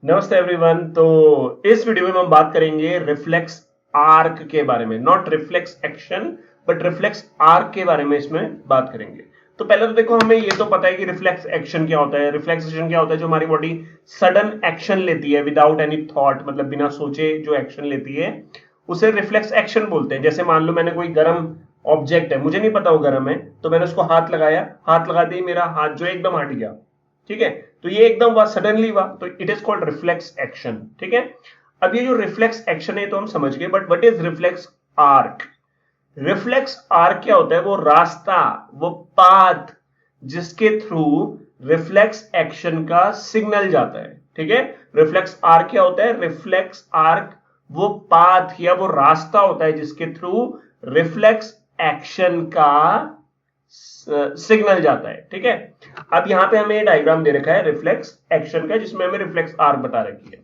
नमस्ते एवरीवन। तो इस वीडियो में हम बात करेंगे रिफ्लेक्स आर्क के बारे में, not reflex action but reflex arc के बारे में इसमें बात करेंगे। तो पहले तो देखो, हमें ये तो पता है कि रिफ्लेक्स एक्शन क्या होता है। रिफ्लेक्स एक्शन क्या होता है? जो हमारी बॉडी सडन एक्शन लेती है विदाउट एनी थॉट, मतलब बिना सोचे जो एक्शन लेती है उसे रिफ्लेक्स एक्शन बोलते हैं। जैसे मान लो मैंने कोई गर्म ऑब्जेक्ट है, मुझे नहीं पता वो गर्म है, तो मैंने उसको हाथ लगाया, हाथ लगा दी, मेरा हाथ जो एकदम हट गया, ठीक है। तो ये एकदम हुआ, सडनली हुआ, तो it is called reflex action, ठीक है। अब ये जो रिफ्लेक्स एक्शन है तो हम समझ गए, but what is reflex arc? Reflex arc क्या होता है? वो रास्ता, वो पाथ जिसके थ्रू रिफ्लेक्स एक्शन का सिग्नल जाता है, ठीक है। रिफ्लेक्स आर्क क्या होता है? रिफ्लेक्स आर्क वो पाथ या वो रास्ता होता है जिसके थ्रू रिफ्लेक्स एक्शन का सिग्नल जाता है, ठीक है। अब यहां पे हमें डायग्राम दे रखा है रिफ्लेक्स एक्शन का, जिसमें हमें रिफ्लेक्स आर्क बता रखी है।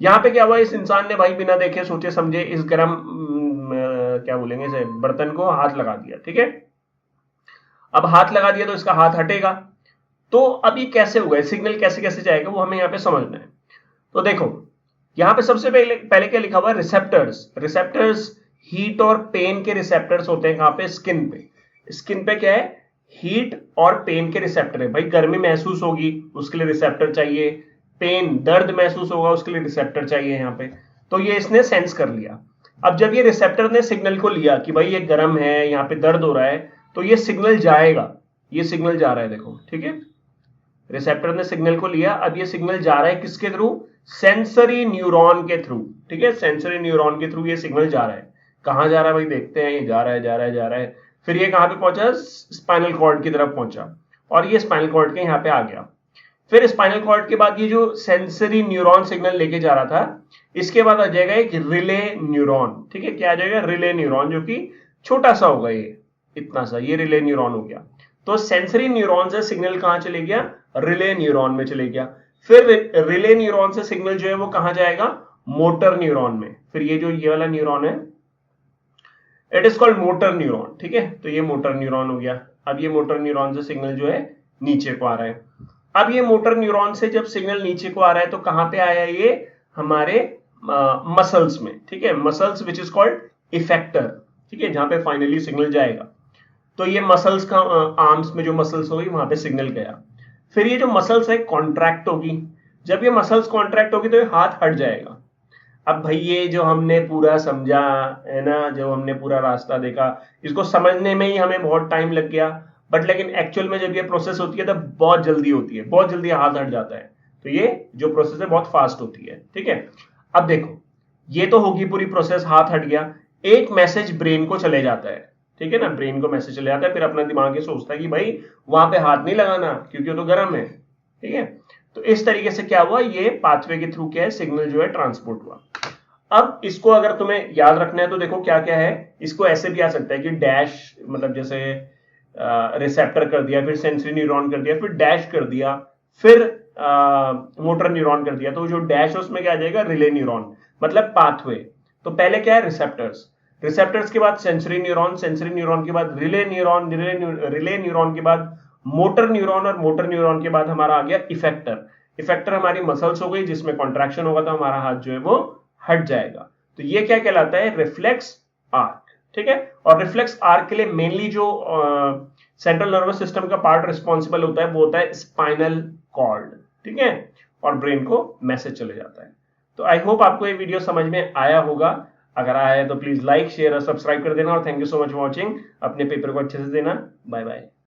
यहाँ पे क्या हुआ, इस इंसान ने भाई बिना देखे सोचे समझे इस गर्म क्या बोलेंगे इसे, बर्तन को हाथ लगा दिया, ठीक है। अब हाथ लगा दिया तो इसका हाथ हटेगा। तो अब ये कैसे होगा, सिग्नल कैसे कैसे जाएगा, वो हमें यहाँ पे समझना है। तो देखो, यहाँ पे सबसे पहले पहले क्या लिखा हुआ है? रिसेप्टर्स। रिसेप्टर्स हीट और पेन के रिसेप्टर्स होते हैं। कहाँ पे? स्किन पे। स्किन पे क्या है? हीट और पेन के रिसेप्टर है। भाई गर्मी महसूस होगी, उसके लिए रिसेप्टर चाहिए। पेन, दर्द महसूस होगा, उसके लिए रिसेप्टर चाहिए यहाँ पे। तो ये इसने सेंस कर लिया। अब जब ये रिसेप्टर ने सिग्नल को लिया कि भाई ये गर्म है, यहाँ पे दर्द हो रहा है, तो ये सिग्नल जाएगा। ये सिग्नल जा रहा है, देखो, ठीक है। रिसेप्टर ने सिग्नल को लिया, अब ये सिग्नल जा रहा है किसके थ्रू? सेंसरी न्यूरॉन के थ्रू, ठीक है। सेंसरी न्यूरॉन के थ्रू ये सिग्नल जा रहा है। कहां जा रहा है भाई? देखते हैं। ये जा रहा है, जा रहा है, जा रहा है। फिर ये कहां पे पहुंचा? स्पाइनल कॉर्ड की तरफ पहुंचा, और ये स्पाइनल कॉर्ड के यहां पे आ गया। फिर स्पाइनल कॉर्ड के बाद ये जो सेंसरी न्यूरॉन सिग्नल लेके जा रहा था, इसके बाद आ जाएगा एक रिले न्यूरॉन, ठीक है। क्या आ जाएगा? रिले न्यूरॉन, जो कि छोटा सा होगा, ये इतना सा, ये रिले न्यूरॉन हो गया। तो सेंसरी न्यूरॉन से सिग्नल कहां चले गया? रिले न्यूरॉन में चले गया। फिर रिले न्यूरॉन से सिग्नल जो है वो कहां जाएगा? मोटर न्यूरॉन में। फिर ये जो ये वाला न्यूरॉन है, it is called motor neuron, ठीक है। तो ये मोटर न्यूरॉन हो गया। अब ये मोटर न्यूरॉन से सिग्नल जो है नीचे को आ रहा है। अब ये मोटर न्यूरॉन से जब सिग्नल नीचे को आ रहा है तो कहां पे आया? ये हमारे मसल्स में, ठीक है। Muscles which is called effector, ठीक है, जहां पे फाइनली सिग्नल जाएगा। तो ये मसल्स का आर्म्स में जो मसल्स होगी वहां पे सिग्नल गया। फिर ये जो मसल्स है कॉन्ट्रैक्ट होगी। जब ये मसल्स कॉन्ट्रैक्ट होगी तो ये हाथ हट जाएगा। अब भाई ये जो हमने पूरा समझा है ना, जो हमने पूरा रास्ता देखा, इसको समझने में ही हमें बहुत टाइम लग गया। बट लेकिन एक्चुअल में जब ये प्रोसेस होती है तब बहुत जल्दी होती है, बहुत जल्दी हाथ हट जाता है। तो ये जो प्रोसेस है बहुत फास्ट होती है, ठीक है। अब देखो, ये तो होगी पूरी प्रोसेस, हाथ हट गया। एक मैसेज ब्रेन को चले जाता है, ठीक है ना। ब्रेन को मैसेज चले जाता है, फिर अपना दिमाग ये सोचता है कि भाई वहां पे हाथ नहीं लगाना क्योंकि वो तो गर्म है, ठीक है। तो इस तरीके से क्या हुआ, ये पाथवे के थ्रू क्या है, सिग्नल जो है ट्रांसपोर्ट हुआ। अब इसको अगर तुम्हें याद रखना है तो देखो क्या क्या है। इसको ऐसे भी आ सकता है कि डैश, मतलब जैसे रिसेप्टर कर दिया, फिर सेंसरी न्यूरॉन कर दिया, फिर डैश कर दिया, फिर मोटर न्यूरॉन कर दिया। तो जो डैश है उसमें क्या आ जाएगा? रिले न्यूरॉन, मतलब पाथवे। तो पहले क्या है? रिसेप्टर्स। रिसेप्टर्स के बाद सेंसरी न्यूरॉन, सेंसरी न्यूरॉन के बाद रिले न्यूरॉन, रिले न्यूरॉन के बाद मोटर न्यूरॉन, और मोटर न्यूरॉन के बाद हमारा आ गया इफेक्टर। इफेक्टर हमारी मसल्स हो गई, जिसमें कॉन्ट्रैक्शन होगा तो हमारा हाथ जो है वो हट जाएगा। तो ये क्या कहलाता है? रिफ्लेक्स आर्क, ठीक है। और रिफ्लेक्स आर्क के लिए मेनली जो सेंट्रल नर्वस सिस्टम का पार्ट रिस्पॉन्सिबल होता है वो होता है स्पाइनल कॉर्ड, ठीक है। और ब्रेन को मैसेज चले जाता है। तो आई होप आपको ये वीडियो समझ में आया होगा। अगर आया है तो प्लीज लाइक, शेयर और सब्सक्राइब कर देना, और thank you so much for watching. अपने पेपर को अच्छे से देना। Bye bye.